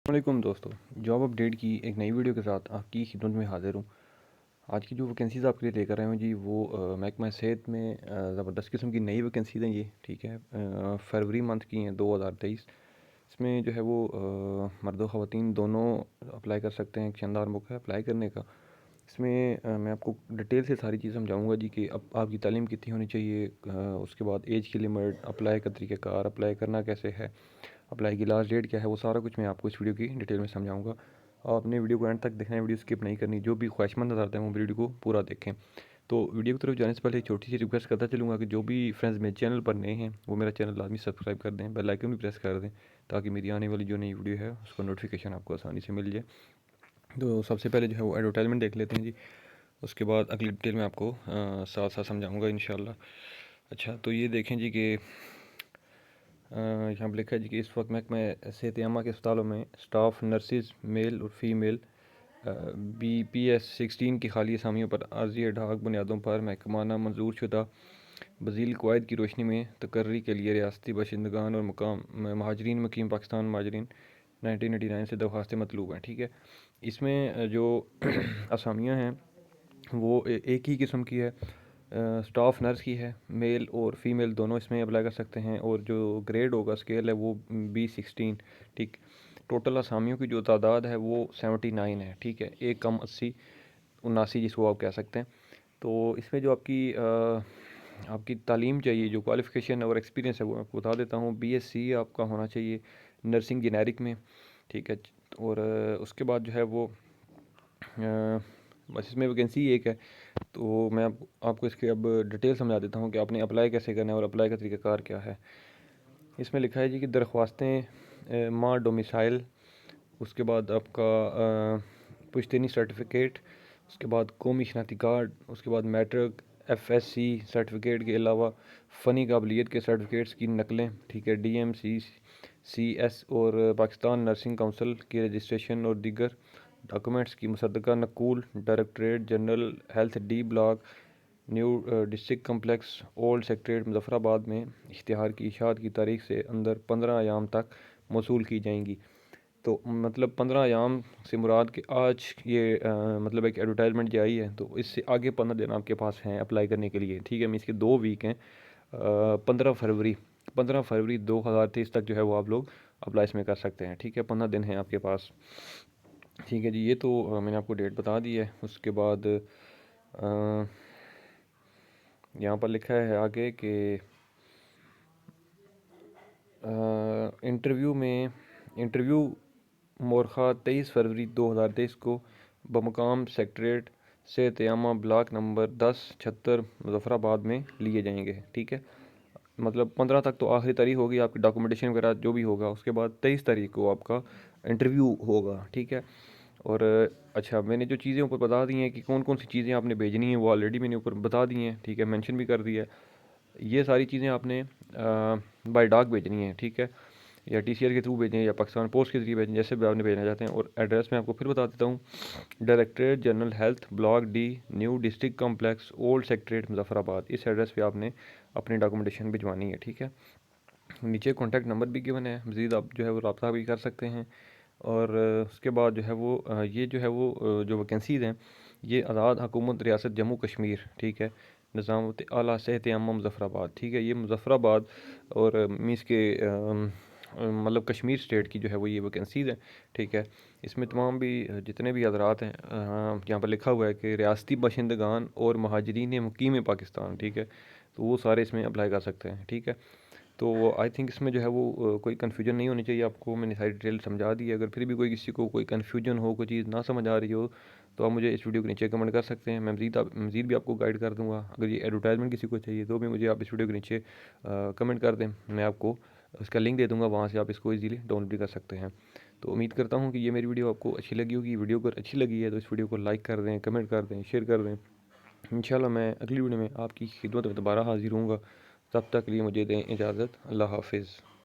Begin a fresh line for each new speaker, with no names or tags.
السلام علیکم دوستو، جاب اپڈیٹ کی ایک نئی ویڈیو کے ساتھ آپ کی خدمت میں حاضر ہوں۔ آج کی جو ویکینسیز آپ کے لیے لے کر آئے ہوں جی، وہ محکمہ صحت میں زبردست قسم کی نئی ویکینسیز ہیں یہ، ٹھیک ہے۔ فروری منتھ کی ہیں 2023۔ اس میں جو ہے وہ مرد و خواتین دونوں اپلائی کر سکتے ہیں۔ ایک شاندار موقع ہے اپلائی کرنے کا۔ اس میں میں آپ کو ڈیٹیل سے ساری چیز سمجھاؤں گا جی کہ اب آپ کی تعلیم کتنی ہونی چاہیے، اس کے بعد ایج کی لمٹ، اپلائی کا طریقہ کار، اپلائی کرنا کیسے ہے، اپلائی کی لاسٹ ڈیٹ کیا ہے، وہ سارا کچھ میں آپ کو اس ویڈیو کی ڈیٹیل میں سمجھاؤں گا۔ آپ نے ویڈیو کو اینڈ تک دیکھنا ہے، ویڈیو اسکپ نہیں کرنی۔ جو بھی خواہش مند نظر آتے ہیں وہ ویڈیو کو پورا دیکھیں۔ تو ویڈیو کی طرف جانے سے پہلے چھوٹی سی ریکویسٹ کرتا چلوں گا کہ جو بھی فرینڈز میرے چینل پر نئے ہیں وہ میرا چینل لازمی سبسکرائب کر دیں، بیل آئکن بھی پریس کر دیں تاکہ میری آنے والی جو نئی ویڈیو ہے اس کا نوٹیفیکیشن آپ کو آسانی سے مل جائے۔ تو سب سے پہلے جو ہے وہ ایڈورٹائزمنٹ دیکھ لیتے ہیں جی، اس کے بعد اگلی ڈیٹیل میں آپ کو ساتھ ساتھ سمجھاؤں گا انشاءاللہ۔ اچھا، تو یہ دیکھیں جی کہ یہاں پہ لکھا ہے جی کہ اس وقت محکمہ صحت عامہ کے اسپتالوں میں اسٹاف نرسز میل اور فیمیل BPS-16 کی خالی اسامیوں پر عارضی اڈھاک بنیادوں پر محکمانہ منظور شدہ بذیل قواعد کی روشنی میں تقرری کے لیے ریاستی باشندگان اور مہاجرین مقیم پاکستان مہاجرین 1989 سے درخواستیں مطلوب ہیں، ٹھیک ہے۔ اس میں جو اسامیاں ہیں وہ ایک ہی قسم کی ہے، اسٹاف نرس کی ہے، میل اور فیمیل دونوں اس میں اپلائی کر سکتے ہیں، اور جو گریڈ ہوگا اسکیل ہے وہ B16، ٹھیک۔ ٹوٹل اسامیوں کی جو تعداد ہے وہ 79 ہے، ٹھیک ہے۔ ایک کم 80، 79 جس کو آپ کہہ سکتے ہیں۔ تو اس میں جو آپ کی تعلیم چاہیے، جو کوالیفیکیشن اور ایکسپیرینس ہے وہ میں آپ کو بتا دیتا ہوں۔ BSc آپ کا ہونا چاہیے نرسنگ جنیرک میں، ٹھیک ہے۔ اور اس کے بعد جو ہے وہ بس اس میں ویکینسی ایک ہے، تو میں آپ کو اس کے اب ڈیٹیل سمجھا دیتا ہوں کہ آپ نے اپلائی کیسے کرنا ہے اور اپلائی کا طریقہ کار کیا ہے۔ اس میں لکھا ہے جی کہ درخواستیں ماں ڈومیسائل، اس کے بعد آپ کا پشتینی سرٹیفکیٹ، اس کے بعد قومی شناختی کارڈ، اس کے بعد میٹرک FSc سرٹیفکیٹ کے علاوہ فنی قابلیت کے سرٹیفکیٹس کی نقلیں، ٹھیک ہے۔ DMC CS اور پاکستان نرسنگ کونسل کی رجسٹریشن اور دیگر ڈاکومنٹس کی مصدقہ نقول directorate general health D block new district complex old secretariat Muzaffar آباد میں اشتہار کی اشاعت کی تاریخ سے اندر 15 ایام تک موصول کی جائیں گی۔ تو مطلب 15 ایام سے مراد کہ آج یہ مطلب ایک ایڈورٹائزمنٹ جو آئی ہے تو اس سے آگے 15 دن آپ کے پاس ہیں اپلائی کرنے کے لیے، ٹھیک ہے۔ اس کے 2 ویک ہیں، 15 فروری 2023 تک جو ہے وہ آپ لوگ اپلائی اس میں کر سکتے ہیں، ٹھیک ہے۔ 15 دن ہیں آپ کے پاس، ٹھیک ہے جی۔ یہ تو میں نے آپ کو ڈیٹ بتا دی ہے۔ اس کے بعد یہاں پر لکھا ہے آگے کہ انٹرویو مورخہ 23 فروری 2023 کو بمقام سیکریٹریٹ صحت عامہ بلاک نمبر 10 76 مظفر آباد میں لیے جائیں گے، ٹھیک ہے۔ مطلب 15 تک تو آخری تاریخ ہوگی آپ کی ڈاکومنٹیشن وغیرہ جو بھی ہوگا، اس کے بعد 23 تاریخ کو آپ کا انٹرویو ہوگا، ٹھیک ہے۔ اور اچھا، میں نے جو چیزیں اوپر بتا دی ہیں کہ کون کون سی چیزیں آپ نے بھیجنی ہیں وہ آلریڈی میں نے اوپر بتا دی ہیں، ٹھیک ہے، مینشن بھی کر دی ہے۔ یہ ساری چیزیں آپ نے بائی ڈاک بھیجنی ہیں، ٹھیک ہے، یا TCL کے تھرو بھیجیں یا پاکستان پوسٹ کے ذریعے بھیجیں، جیسے بھی آپ نے بھیجنا چاہتے ہیں۔ اور ایڈریس میں آپ کو پھر بتا دیتا ہوں، directorate general health block D new district complex old secretariat Muzaffar آباد، اس ایڈریس پہ آپ نے اپنی ڈاکومنٹیشن بھجوانی ہے، ٹھیک ہے۔ نیچے کانٹیکٹ نمبر بھی گیون ہے، مزید آپ جو ہے وہ رابطہ بھی کر سکتے ہیں۔ اور اس کے بعد جو ہے وہ یہ جو ہے وہ جو ویکینسیز ہیں یہ آزاد حکومت ریاست جموں کشمیر، ٹھیک ہے، نظامت اعلیٰ صحت عامہ مظفر آباد، ٹھیک ہے۔ یہ مظفر آباد اور مینس کے مطلب کشمیر اسٹیٹ کی جو ہے وہ یہ ویکینسیز ہیں، ٹھیک ہے۔ اس میں تمام بھی جتنے بھی حضرات ہیں، یہاں پر لکھا ہوا ہے کہ ریاستی باشندگان اور مہاجرین مقیم پاکستان، ٹھیک ہے، تو وہ سارے اس میں اپلائی کر سکتے ہیں، ٹھیک ہے۔ تو آئی تھنک اس میں جو ہے وہ کوئی کنفیوژن نہیں ہونی چاہیے آپ کو، میں نے ساری ڈیٹیل سمجھا دی ہے۔ اگر پھر بھی کسی کو کوئی کنفیوژن ہو، کوئی چیز نہ سمجھ آ رہی ہو تو آپ مجھے اس ویڈیو کے نیچے کمنٹ کر سکتے ہیں، میں مزید بھی آپ کو گائیڈ کر دوں گا۔ اگر یہ ایڈورٹائزمنٹ کسی کو چاہیے تو بھی مجھے آپ اس ویڈیو کے نیچے کمنٹ کر دیں، میں آپ کو اس کا لنک دے دوں گا، وہاں سے آپ اس کو ایزیلی ڈاؤن لوڈ بھی کر سکتے ہیں۔ تو امید کرتا ہوں کہ یہ میری ویڈیو آپ کو اچھی لگی ہوگی۔ ویڈیو اگر اچھی لگی ہے تو اس ویڈیو کو لائک کر دیں، کمنٹ کر دیں، شیئر کر دیں۔ انشاءاللہ میں اگلی ویڈیو میں آپ کی خدمت میں دوبارہ حاضر ہوں گا، تب تک لیے مجھے دیں اجازت۔ اللہ حافظ۔